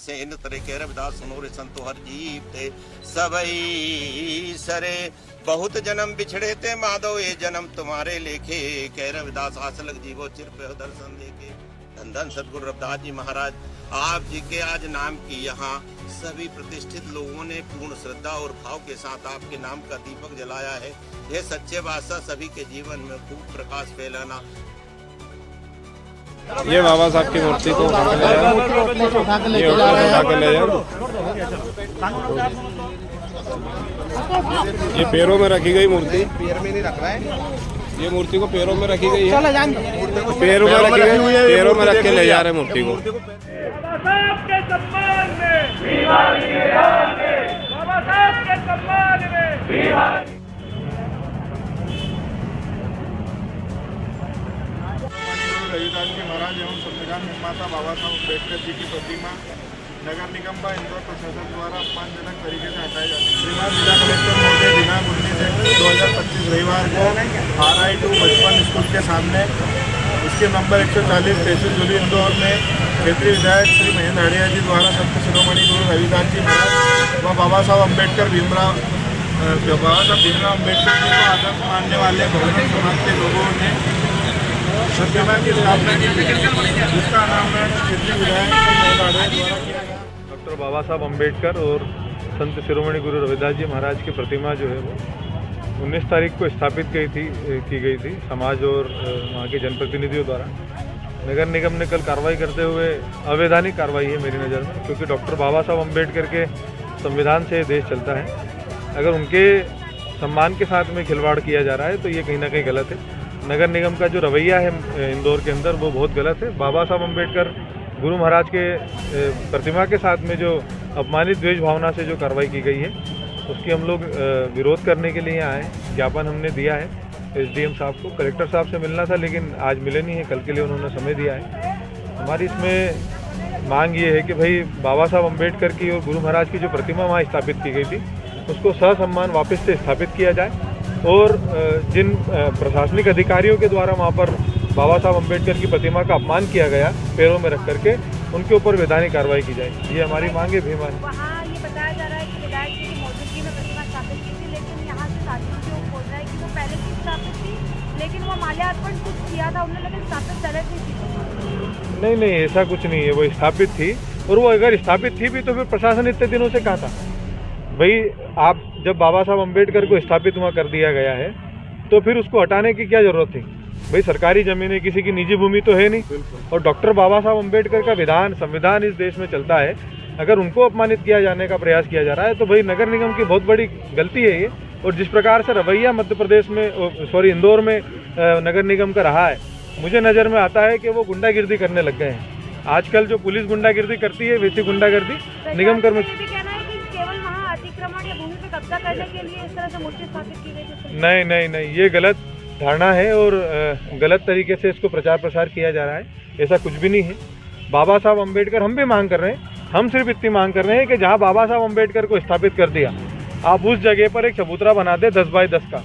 से इन तरह के रविदास सुनो रे संतो हर जीव थे सबई सरे बहुत जन्म बिछड़े थे माधव ये जन्म तुम्हारे लेखे कह रविदास आस लग जीवो चिर पे दर्शन देखे। धन धन सदगुरु रविदास जी महाराज आप जी के आज नाम की यहाँ सभी प्रतिष्ठित लोगों ने पूर्ण श्रद्धा और भाव के साथ आपके नाम का दीपक जलाया है। यह सच्चे बादशाह सभी के जीवन में खूब प्रकाश फैलाना। ये बाबा साहब की मूर्ति को उठा के ले जाओ। ये पैरों में रखी गई मूर्ति, पैर में नहीं रख रहा है, ये मूर्ति को पैरों में रखी गई है, पैरों में रखी गई, पैरों में रख के ले जा रहे मूर्ति को। बाबा साहब के सम्मान में, बाबा साहब के सम्मान में रविदास जी महाराज एवं संविधान निर्माता बाबा साहब अम्बेडकर जी की प्रतिमा नगर निगम व इंदौर प्रशासन द्वारा अपमानजनक तरीके से हटाई जाती है। श्रीमान जिला कलेक्टर महोदय दिनांक 19/1/2025 रविवार को RI2 बचपन स्कूल के सामने इसके नंबर 140 तहसील जुली इंदौर में क्षेत्रीय विधायक श्री महेंद्र हड़िया जी द्वारा संत शिरोमणि गुरु रविदास जी महाराज व बाबा साहब अम्बेडकर भीमराव अम्बेडकर जी को आदर्श मानने वाले बहुजन समाज के लोगों ने प्रतिमा की स्थापना की, जिसका नाम क्षेत्रीय विधायक महेंद्र हड़िया द्वारा किया गया। डॉक्टर बाबा साहब अम्बेडकर और संत शिरोमणि गुरु रविदास जी महाराज की प्रतिमा जो है वो 19 तारीख को स्थापित की गई थी समाज और वहाँ के जनप्रतिनिधियों द्वारा। नगर निगम ने कल कार्रवाई करते हुए अवैधानिक कार्रवाई है मेरी नज़र में, क्योंकि डॉक्टर बाबा साहब अम्बेडकर के संविधान से देश चलता है। अगर उनके सम्मान के साथ में खिलवाड़ किया जा रहा है तो ये कहीं ना कहीं गलत है। नगर निगम का जो रवैया है इंदौर के अंदर वो बहुत गलत है। बाबा साहब अम्बेडकर गुरु महाराज के प्रतिमा के साथ में जो अपमानित द्वेष भावना से जो कार्रवाई की गई है उसकी हम लोग विरोध करने के लिए आए। ज्ञापन हमने दिया है SDM साहब को, कलेक्टर साहब से मिलना था लेकिन आज मिले नहीं है, कल के लिए उन्होंने समय दिया है। हमारी इसमें मांग ये है कि भाई बाबा साहब अम्बेडकर की और गुरु महाराज की जो प्रतिमा वहाँ स्थापित की गई थी उसको ससम्मान वापस से स्थापित किया जाए और जिन प्रशासनिक अधिकारियों के द्वारा वहाँ पर बाबा साहब अम्बेडकर की प्रतिमा का अपमान किया गया पैरों में रख करके उनके ऊपर वैधानिक कार्रवाई की जाए, ये हमारी मांग है। भीमान वहाँ ये बताया जा रहा है कि विधायक जी की मौजूदगी में प्रतिमा स्थापित की थी, लेकिन यहाँ से साथियों से वो बोल रहा है कि वो पहले से स्थापित थी लेकिन वो माल्यार्पण कुछ किया था उन्होंने, लेकिन स्थापित गलत नहीं थी। नहीं, ऐसा कुछ नहीं है, वो स्थापित थी और वो अगर स्थापित थी भी तो फिर प्रशासन इतने दिनों से कहाँ था भाई। आप जब बाबा साहब अम्बेडकर को स्थापित वहाँ कर दिया गया है तो फिर उसको हटाने की क्या जरूरत थी भाई। सरकारी जमीन है, किसी की निजी भूमि तो है नहीं। और डॉक्टर बाबा साहब अम्बेडकर का संविधान इस देश में चलता है, अगर उनको अपमानित किया जाने का प्रयास किया जा रहा है तो भाई नगर निगम की बहुत बड़ी गलती है ये। और जिस प्रकार से रवैया मध्य प्रदेश में इंदौर में नगर निगम का रहा है, मुझे नज़र में आता है कि वो गुंडागिर्दी करने लग गए हैं। आजकल जो पुलिस गुंडागिर्दी करती है वैसी गुंडागिर्दी निगम कर्मचारी करने के लिए इस तरह से मूर्ति स्थापित की गई। नहीं, ये गलत धारणा है और गलत तरीके से इसको प्रचार प्रसार किया जा रहा है। ऐसा कुछ भी नहीं है। बाबा साहब अम्बेडकर हम भी मांग कर रहे हैं, हम सिर्फ इतनी मांग कर रहे हैं कि जहां बाबा साहब अम्बेडकर को स्थापित कर दिया आप उस जगह पर एक चबूतरा बना दे 10 बाय 10 का।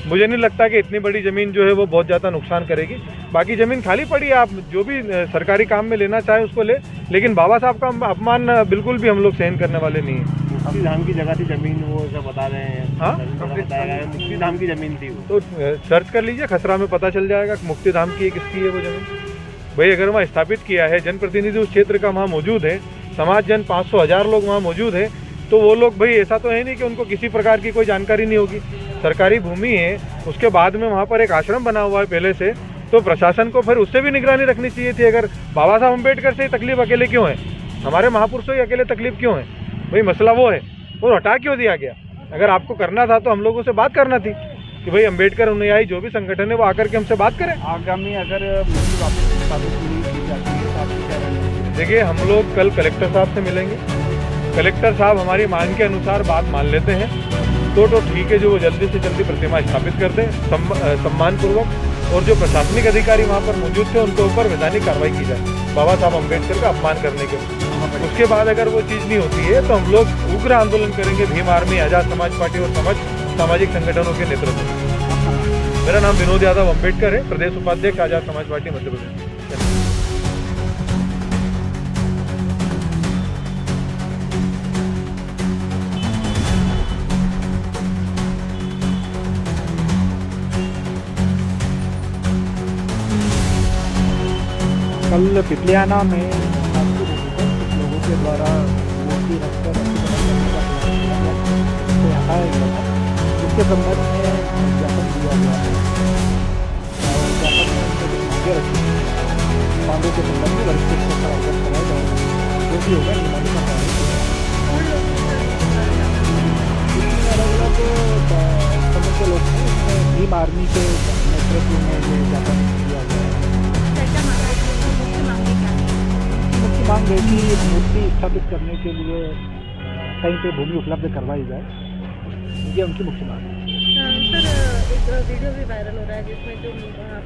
मुझे नहीं लगता कि इतनी बड़ी ज़मीन जो है वो बहुत ज़्यादा नुकसान करेगी। बाकी ज़मीन खाली पड़ी है, आप जो भी सरकारी काम में लेना चाहें उसको ले, लेकिन बाबा साहब का अपमान बिल्कुल भी हम लोग सहन करने वाले नहीं हैं। मुक्ति धाम की जगह थी जमीन, वो सब बता रहे हैं। हाँ, मुक्ति धाम की जमीन थी वो। तो सर्च कर लीजिए, खसरा में पता चल जाएगा मुक्ति धाम की किसकी है वो जमीन। भाई अगर वहाँ स्थापित किया है, जनप्रतिनिधि उस क्षेत्र का वहाँ मौजूद है, समाज जन 500,000 लोग वहाँ मौजूद है, तो वो लोग भाई ऐसा तो है नहीं कि उनको किसी प्रकार की कोई जानकारी नहीं होगी। सरकारी भूमि है, उसके बाद में वहाँ पर एक आश्रम बना हुआ है पहले से, तो प्रशासन को फिर उससे भी निगरानी रखनी चाहिए थी। अगर बाबा साहब अम्बेडकर से तकलीफ अकेले क्यों है, हमारे महापुरुषों की अकेले तकलीफ क्यों है भाई? मसला वो है, वो हटा क्यों दिया गया? अगर आपको करना था तो हम लोगों से बात करना थी कि भाई अम्बेडकर अनुयायी जो भी संगठन है वो आकर के हमसे बात करें। आगामी अगर देखिए, हम लोग कल कलेक्टर साहब से मिलेंगे। कलेक्टर साहब हमारी मांग के अनुसार बात मान लेते हैं तो ठीक है, जो वो जल्दी से जल्दी प्रतिमा स्थापित कर दें सम्मानपूर्वक, और जो प्रशासनिक अधिकारी वहाँ पर मौजूद थे उनके ऊपर वैधानिक कार्रवाई की जाए बाबा साहब अम्बेडकर का अपमान करने के। उसके बाद अगर वो चीज़ नहीं होती है तो हम लोग उग्र आंदोलन करेंगे। भीम आर्मी, आज़ाद समाज पार्टी और सामाजिक संगठनों के नेतृत्व में। मेरा नाम विनोद यादव अम्बेडकर है, प्रदेश उपाध्यक्ष आज़ाद समाज पार्टी मध्य प्रदेश। कल पिपलियाना में लोगों के द्वारा मूर्ति रखकर तो हटाया गया था, जिसके संबंध में ज्ञापन दिया गया है और ज्ञापन में उनके मांगे रखी मांगों के संबंध में वरिष्ठ स्तर पर अवगत कराया जाएगा, जो भी होगा नियमानुसार अलग अलग समूह के लोग हैं। इसमें भीम आर्मी के नेतृत्व में ये ज्ञापन दिया गया है। मुख्य मांग है कि मूर्ति स्थापित करने के लिए कहीं पे भूमि उपलब्ध करवाई जाए, ये उनकी मुख्य मांग है। सर, एक वीडियो भी वायरल हो रहा है जिसमें जो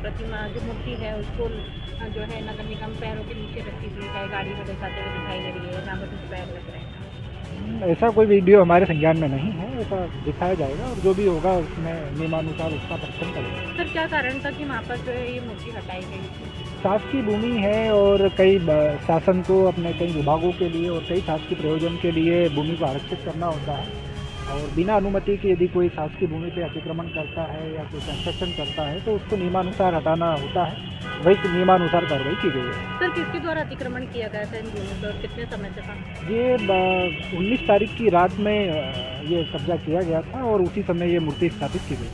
प्रतिमा जो मूर्ति है उसको जो है नगर निगम पैरों के नीचे रखी हुई है, गाड़ी में बैठाते हुए दिखाई दे रही है, जहाँ पर कुछ पैर लग रहे हैं। ऐसा कोई वीडियो हमारे संज्ञान में नहीं है, ऐसा दिखाया जाएगा और जो भी होगा उसमें नियमानुसार उसका परीक्षण करेंगे। सर, क्या कारण था कि वहाँ पर जो है ये मूर्ति हटाई गई थी? शासकीय भूमि है और कई शासन को अपने कई विभागों के लिए और कई शासकीय प्रयोजन के लिए भूमि को आरक्षित करना होता है और बिना अनुमति के यदि कोई शासकीय भूमि पे अतिक्रमण करता है या कोई कंस्ट्रक्शन करता है तो उसको नियमानुसार हटाना होता है, वही नियमानुसार कार्रवाई की गई है। सर, किसके द्वारा अतिक्रमण किया गया था इन भूमि पर और कितने समय से था? ये 19 तारीख की रात में ये कब्जा किया गया था और उसी समय ये मूर्ति स्थापित की गई।